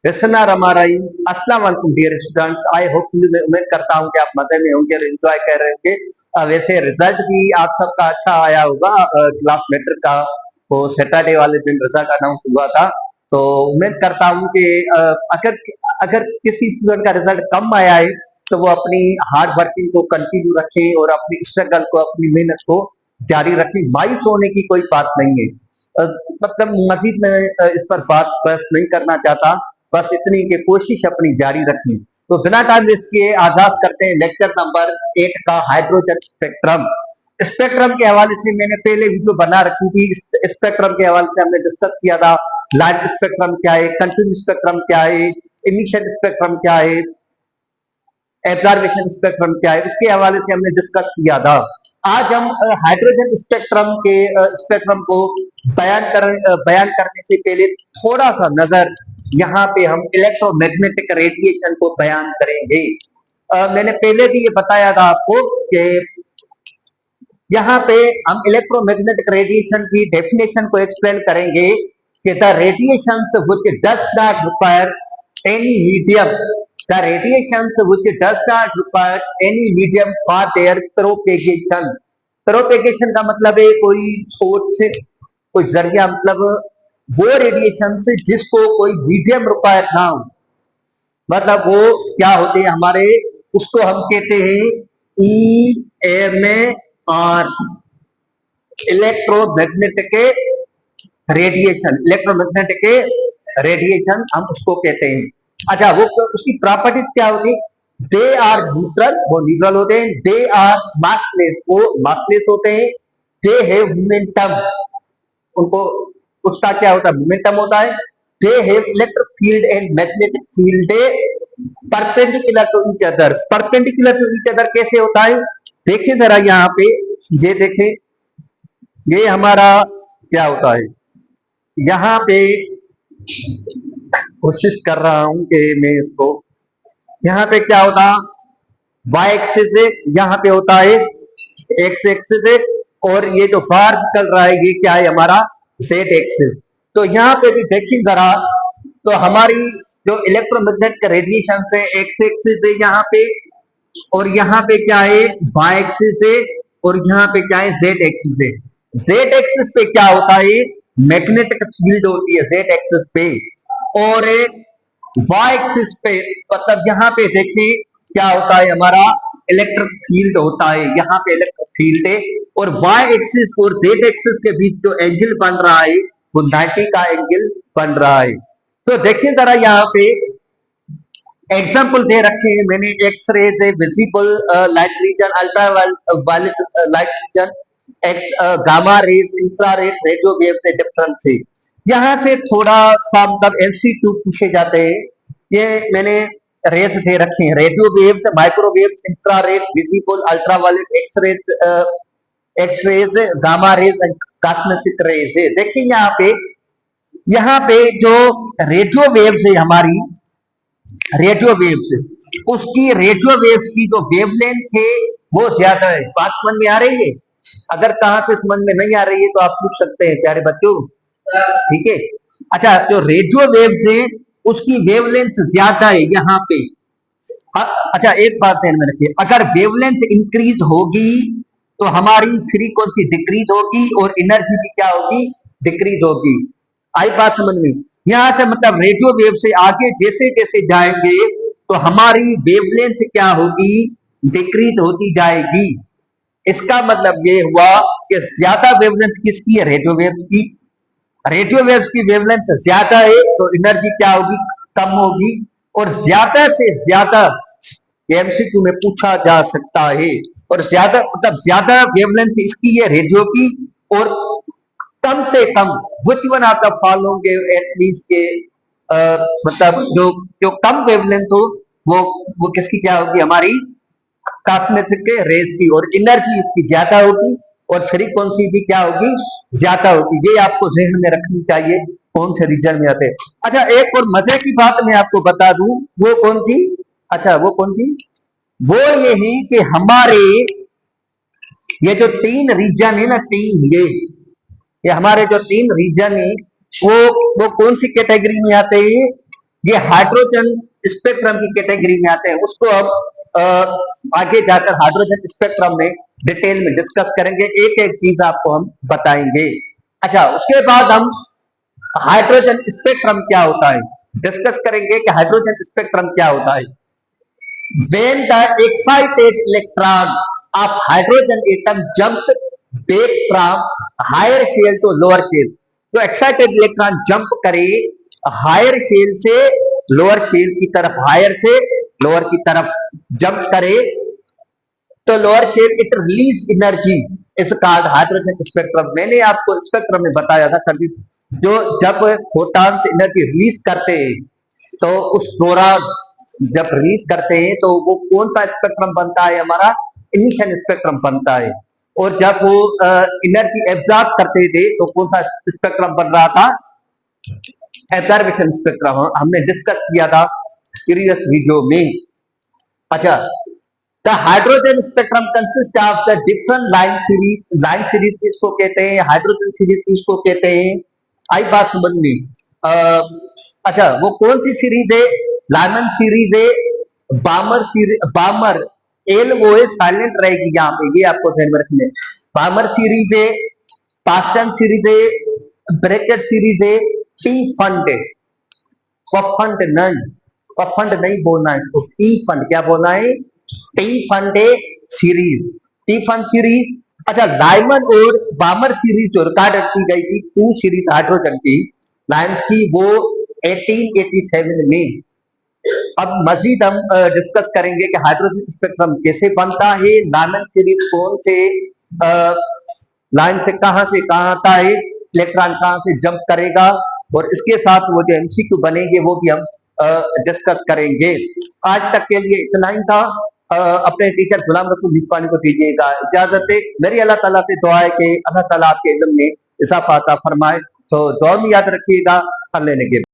Listener हमारी अस्सलाम वालेकुम डियर स्टूडेंट्स। आई होप उम्मीद करता हूँ कि आप मजे में होंगे और एंजॉय कर रहे होंगे। वैसे रिजल्ट भी आप सबका अच्छा आया होगा। क्लास मैट्रिक का वो सैटरडे वाले दिन रिजल्ट अनाउंस हुआ था। तो उम्मीद करता हूँ कि अगर अगर किसी स्टूडेंट का रिजल्ट कम आया है तो वो अपनी हार्ड वर्किंग को कंटिन्यू रखें और अपनी स्ट्रगल को, अपनी मेहनत को जारी रखें। मायूस होने की कोई बात नहीं है। मतलब मजीद मैं इस पर बात बस नहीं करना चाहता। बस इतनी की कोशिश अपनी जारी रखनी। तो बिना टाइम वेस्ट किए आगाज करते हैं लेक्चर नंबर 8 का हाइड्रोजन स्पेक्ट्रम। स्पेक्ट्रम के हवाले से मैंने पहले वीडियो बना रखी थी। स्पेक्ट्रम के हवाले से हमने डिस्कस किया था। लाइट स्पेक्ट्रम क्या है, कंटिन्यू स्पेक्ट्रम क्या है, इमिशन स्पेक्ट्रम क्या है, एब्जॉर्बेशन स्पेक्ट्रम क्या है, इसके हवाले से हमने डिस्कस किया था। आज हम हाइड्रोजन स्पेक्ट्रम को बयान करने से पहले थोड़ा सा नजर यहाँ पे हम इलेक्ट्रोमैग्नेटिक रेडिएशन को बयान करेंगे। मैंने पहले भी ये बताया था आपको कि यहाँ पे हम इलेक्ट्रोमैग्नेटिक रेडिएशन की डेफिनेशन को एक्सप्लेन करेंगे कि the radiations which does not require any medium, the radiations which does not require any medium for their propagation। Propagation का मतलब है कोई सोर्स से कोई जरिया, मतलब वो रेडिएशन से जिसको कोई मीडियम रिक्वायर ना हो। मतलब वो क्या होते हैं हमारे, उसको हम कहते हैं E M A R, electromagnetic radiation. Electromagnetic radiation हम उसको कहते हैं। अच्छा, वो उसकी प्रॉपर्टीज क्या होगी? दे आर न्यूट्रल, वो न्यूट्रल होते हैं। दे आर मासलेस, वो मासलेस होते हैं। दे हैव मोमेंटम, उनको उसका क्या होता है? मोमेंटम होता है। They have electric field and magnetic field perpendicular to each other. Perpendicular to each other कैसे होता है? देखिए जरा यहाँ पे, ये देखें, ये हमारा क्या होता है यहाँ पे। कोशिश कर रहा हूं कि मैं इसको, यहाँ पे क्या होता, वाई एक्सिस है, यहाँ पे होता है एक्स एक्सिस है, और ये जो बार चल रहा है ये क्या है हमारा? Z axis. तो यहाँ पे भी देखिए जरा, तो हमारी जो इलेक्ट्रोमैग्नेटिक रेडिएशन है एक्स एक्सिस है यहाँ पे, और यहाँ पे क्या है? वाई एक्सिस है, और यहाँ पे क्या है? जेड एक्सिस है। जेड एक्सिस पे क्या होता है? मैग्नेटिक फील्ड होती है जेड एक्सिस पे। और वाई एक्सिस पे, मतलब यहाँ पे देखिए क्या होता है हमारा? इलेक्ट्रिक फील्ड होता है, यहाँ पे इलेक्ट्रिक फील्ड है। और वाई एक्सिस और जेड एक्सिस के बीच जो एंगल बन रहा है वो 90 का एंगल बन रहा है। तो देखिए जरा यहाँ पे एग्जाम्पल दे रखे हैं मैंने। एक्स रेज है, visible light region, ultra violet light region, X gamma rays, infrared, radio wave के डिफरेंस है। यहाँ से थोड़ा सा मतलब एमसीक्यू पूछे जाते हैं। ये मैंने रेज दे रखे हैं, radio waves, microwave, infrared, visible, ultra violet, X rays, gamma rays, cosmic rays है। देखिए यहाँ पे जो रेडियो वेव्स है हमारी, रेडियो वेव्स, उसकी रेडियो वेव्स की जो वेवलेंथ है वो ज्यादा है। बात समझ में आ रही है? अगर कहां से समझ में नहीं आ रही है तो आप पूछ सकते हैं प्यारे बच्चों, ठीक है। अच्छा, जो रेडियो वेव्स है उसकी वेवलेंथ ज्यादा है यहाँ पे। अच्छा, एक बात ध्यान में रखिए, अगर वेवलेंथ इंक्रीज होगी तो हमारी फ्रीक्वेंसी डिक्रीज होगी और एनर्जी भी क्या होगी? डिक्रीज होगी। आई बात समझ में? यहाँ से मतलब रेडियो वेव से आगे जैसे जैसे जाएंगे तो हमारी वेवलेंथ क्या होगी? डिक्रीज होती जाएगी। इसका मतलब ये हुआ कि ज्यादा वेवलेंथ किसकी है? रेडियो वेव की। रेडियो वेव्स की वेवलेंथ ज्यादा है तो एनर्जी क्या होगी? कम होगी। और ज्यादा से ज्यादा एमसीक्यू में पूछा जा सकता है। और ज्यादा मतलब ज्यादा वेवलेंथ इसकी है रेडियो की, और कम से कम which one of the following at least के मतलब जो जो कम वेवलेंथ हो वो किसकी क्या होगी? हमारी कॉस्मिक के रेस की। और एनर्जी इसकी ज्यादा होगी और फ्रीक्वेंसी भी क्या होगी? ज्यादा होगी। ये आपको जहन में रखनी चाहिए कौन से रीजन में आते हैं। अच्छा, एक और मजे की बात मैं आपको बता दूं, वो कौन सी? अच्छा, वो कौन सी? वो ये है कि हमारे ये जो तीन रीजन है ना, तीन, ये हमारे जो तीन रीजन है वो कौन सी कैटेगरी में आते हैं? ये हाइड्रोजन स्पेक्ट्रम की कैटेगरी में आते हैं। उसको अब आगे जाकर हाइड्रोजन स्पेक्ट्रम में डिटेल में डिस्कस करेंगे, एक एक चीज आपको हम बताएंगे। अच्छा, उसके बाद हम हाइड्रोजन स्पेक्ट्रम क्या होता है डिस्कस करेंगे कि हाइड्रोजन स्पेक्ट्रम क्या होता है। When the excited electron of hydrogen atom jumps back from higher shell to lower shell, तो excited electron jump करे हायर शेल से लोअर शेल की तरफ, हायर से लोअर की तरफ जंप करे तो lower shell it release energy is called hydrogen spectrum. मैंने आपको स्पेक्ट्रम में बताया था कभी, जो जब फोटॉन्स एनर्जी रिलीज करते हैं तो उस दौरान जब रिलीज करते हैं तो वो कौन सा स्पेक्ट्रम बनता है, हमारा इमिशन स्पेक्ट्रम बनता है। और जब वो एनर्जी एब्जॉर्ब करते थे तो कौन सा स्पेक्ट्रम बन रहा था, एब्जॉर्बेशन स्पेक्ट्रम। हमने डिस्कस किया था प्रीवियस वीडियो में। अच्छा, the hydrogen spectrum consist of the different line series. Line series किसको कहते हैं, हाइड्रोजन सीरीज किसको कहते हैं, आई बात समझ में। अच्छा, वो कौन सी सीरीज है, लाइमन सीरीज है, बामर सीरीज, बामर एल वो है साइलेंट रहेगी यहाँ पे, ये आपको ध्यान में रखना है। बामर सीरीज है, पास्टन सीरीज है, ब्रैकेट सीरीज है, टी फंड है। फंड नहीं, फंड नहीं बोलना है इसको, टी फंड क्या बोलना है, T fund series, T fund series. अच्छा, लाइमन और बामर सीरीज जो रिकॉर्ड की गई थी, टू सीरीज हाइड्रोजन की लाइम्स की, वो 1887 में। अब मजीद हम डिस्कस करेंगे कि हाइड्रोजन स्पेक्ट्रम कैसे बनता है, लाइमन सीरीज कौन से लाइन से कहां आता है, इलेक्ट्रॉन कहां से जंप करेगा, और इसके साथ वो जो एमसीक्यू बनेंगे वो भी हम डिस्कस करेंगे। आज तक के लिए इतना ही था। अपने टीचर गुलाम रसूल हिस्पानी को दीजिएगा इजाजत। मेरी अल्लाह ताला से दुआ है कि अल्लाह ताला आपके इल्म में इजाफा अता फरमाए। तो दुआ में याद रखिएगा, कर लेने के